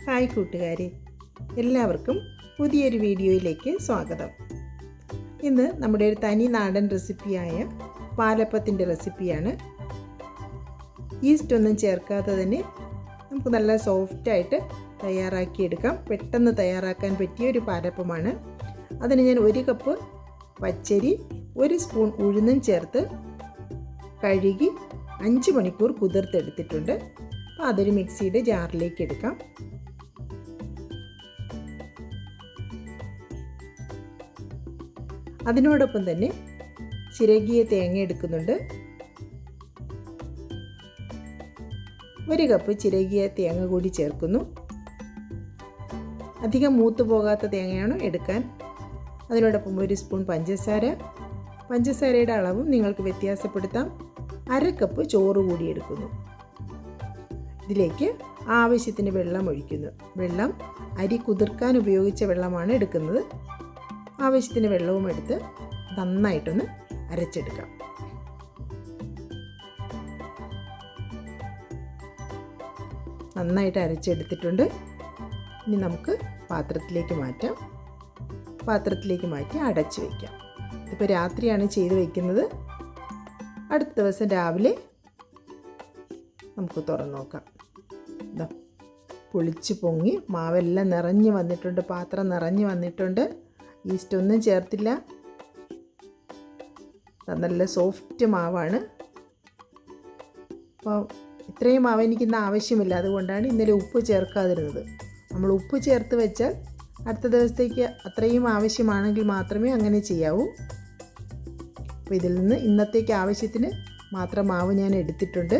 Hi കൂട്ടുകാരെ, എല്ലാവർക്കും പുതിയൊരു വീഡിയോയിലേക്ക് സ്വാഗതം. ഇന്ന് നമ്മുടെ ഒരു തനി നാടൻ റെസിപ്പിയായ പാലപ്പത്തിൻ്റെ റെസിപ്പിയാണ്. ഈസ്റ്റ് ഒന്നും ചേർക്കാതെ തന്നെ നമുക്ക് നല്ല സോഫ്റ്റായിട്ട് തയ്യാറാക്കിയെടുക്കാം. പെട്ടെന്ന് തയ്യാറാക്കാൻ പറ്റിയ ഒരു പാലപ്പമാണ്. അതിന് ഞാൻ 1 കപ്പ് പച്ചരി 1 സ്പൂൺ ഉഴുന്നും ചേർത്ത് കഴുകി 5 മണിക്കൂർ കുതിർത്തെടുത്തിട്ടുണ്ട്. അപ്പോൾ അതൊരു മിക്സിയുടെ ജാറിലേക്ക് എടുക്കാം. അതിനോടൊപ്പം തന്നെ ചിരകിയ തേങ്ങ എടുക്കുന്നുണ്ട്. 1 കപ്പ് ചിരകിയ തേങ്ങ കൂടി ചേർക്കുന്നു. അധികം മൂത്ത് പോകാത്ത തേങ്ങയാണ് എടുക്കാൻ. അതിനോടൊപ്പം 1 സ്പൂൺ പഞ്ചസാരയുടെ അളവും നിങ്ങൾക്ക് വ്യത്യാസപ്പെടുത്താം. 1/2 കപ്പ് ചോറ് കൂടി എടുക്കുന്നു. ഇതിലേക്ക് ആവശ്യത്തിന് വെള്ളം ഒഴിക്കുന്നു. വെള്ളം അരി കുതിർക്കാൻ ഉപയോഗിച്ച വെള്ളമാണ് എടുക്കുന്നത്. ആവശ്യത്തിന് വെള്ളവും എടുത്ത് നന്നായിട്ടൊന്ന് അരച്ചെടുക്കാം. നന്നായിട്ട് അരച്ചെടുത്തിട്ടുണ്ട്. ഇനി നമുക്ക് പാത്രത്തിലേക്ക് മാറ്റി അടച്ചു വയ്ക്കാം. ഇപ്പോൾ രാത്രിയാണ് ചെയ്ത് വയ്ക്കുന്നത്. അടുത്ത ദിവസം രാവിലെ നമുക്ക് തുറന്നു നോക്കാം. ഇതാ പൊളിച്ച് പൊങ്ങി മാവെല്ലാം നിറഞ്ഞു വന്നിട്ടുണ്ട്. പാത്രം നിറഞ്ഞു വന്നിട്ടുണ്ട്. ഈസ്റ്റ് ഒന്നും ചേർത്തില്ല. നല്ല സോഫ്റ്റ് മാവാണ്. അപ്പോൾ ഇത്രയും മാവ് എനിക്കിന്ന് ആവശ്യമില്ല. അതുകൊണ്ടാണ് ഇന്നലെ ഉപ്പ് ചേർക്കാതിരുന്നത്. നമ്മൾ ഉപ്പ് ചേർത്ത് വെച്ചാൽ അടുത്ത ദിവസത്തേക്ക് അത്രയും ആവശ്യമാണെങ്കിൽ മാത്രമേ അങ്ങനെ ചെയ്യാവൂ. അപ്പോൾ ഇതിൽ നിന്ന് ഇന്നത്തേക്ക് ആവശ്യത്തിന് മാത്രം മാവ് ഞാൻ എടുത്തിട്ടുണ്ട്.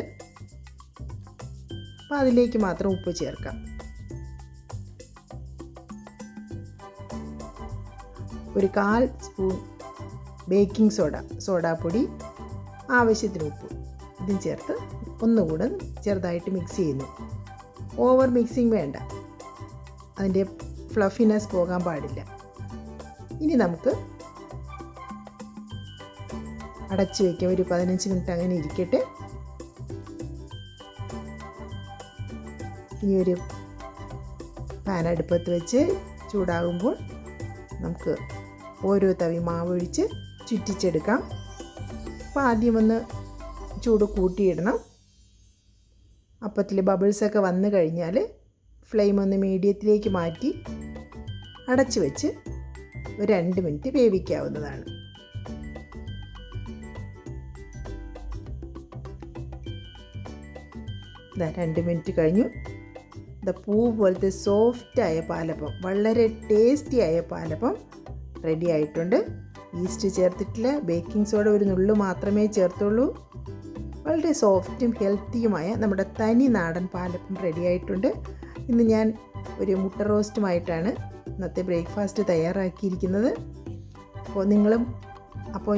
അപ്പോൾ അതിലേക്ക് മാത്രം ഉപ്പ് ചേർക്കാം. 1/4 സ്പൂൺ ബേക്കിംഗ് സോഡാപ്പൊടി, ആവശ്യത്തിന് ഉപ്പ് ഇതും ചേർത്ത് ഒന്നുകൂടെ ചെറുതായിട്ട് മിക്സ് ചെയ്യുന്നു. ഓവർ മിക്സിങ് വേണ്ട, അതിൻ്റെ ഫ്ലഫിനെസ് പോകാൻ പാടില്ല. ഇനി നമുക്ക് അടച്ചു വയ്ക്കാം. ഒരു 15 മിനിറ്റ് അങ്ങനെ ഇരിക്കട്ടെ. ഇനി ഒരു പാൻ അടുപ്പത്ത് വെച്ച് ചൂടാകുമ്പോൾ നമുക്ക് ഓരോ തവി മാവ് ഒഴിച്ച് ചുറ്റിച്ചെടുക്കാം. അപ്പോൾ ആദ്യം ഒന്ന് ചൂട് കൂട്ടിയിടണം. അപ്പത്തിൽ ബബിൾസൊക്കെ വന്നു കഴിഞ്ഞാൽ ഫ്ലെയിം ഒന്ന് മീഡിയത്തിലേക്ക് മാറ്റി അടച്ചു വെച്ച് ഒരു 2 മിനിറ്റ് വേവിക്കാവുന്നതാണ്. ഇതാ 2 മിനിറ്റ് കഴിഞ്ഞു. പൂ പോലത്തെ സോഫ്റ്റായ പാലപ്പം, വളരെ ടേസ്റ്റിയായ പാലപ്പം റെഡി ആയിട്ടുണ്ട്. ഈസ്റ്റ് ചേർത്തിട്ടില്ല, ബേക്കിംഗ് സോഡ ഒരു നുള്ളു മാത്രമേ ചേർത്തുള്ളൂ. വളരെ സോഫ്റ്റും ഹെൽത്തിയുമായ നമ്മുടെ തനി നാടൻ പാലപ്പം റെഡി ആയിട്ടുണ്ട്. ഇന്ന് ഞാൻ ഒരു മുട്ട റോസ്റ്റുമായിട്ടാണ് ഇന്നത്തെ ബ്രേക്ക്ഫാസ്റ്റ് തയ്യാറാക്കിയിരിക്കുന്നത്. അപ്പോൾ നിങ്ങളും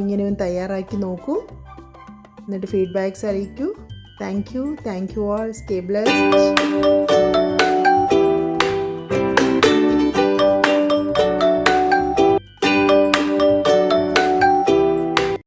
ഇങ്ങനെ ഒന്ന് തയ്യാറാക്കി നോക്കൂ. എന്നിട്ട് ഫീഡ്ബാക്ക്സ് അറിയിക്കൂ. Thank you all. Stay blessed.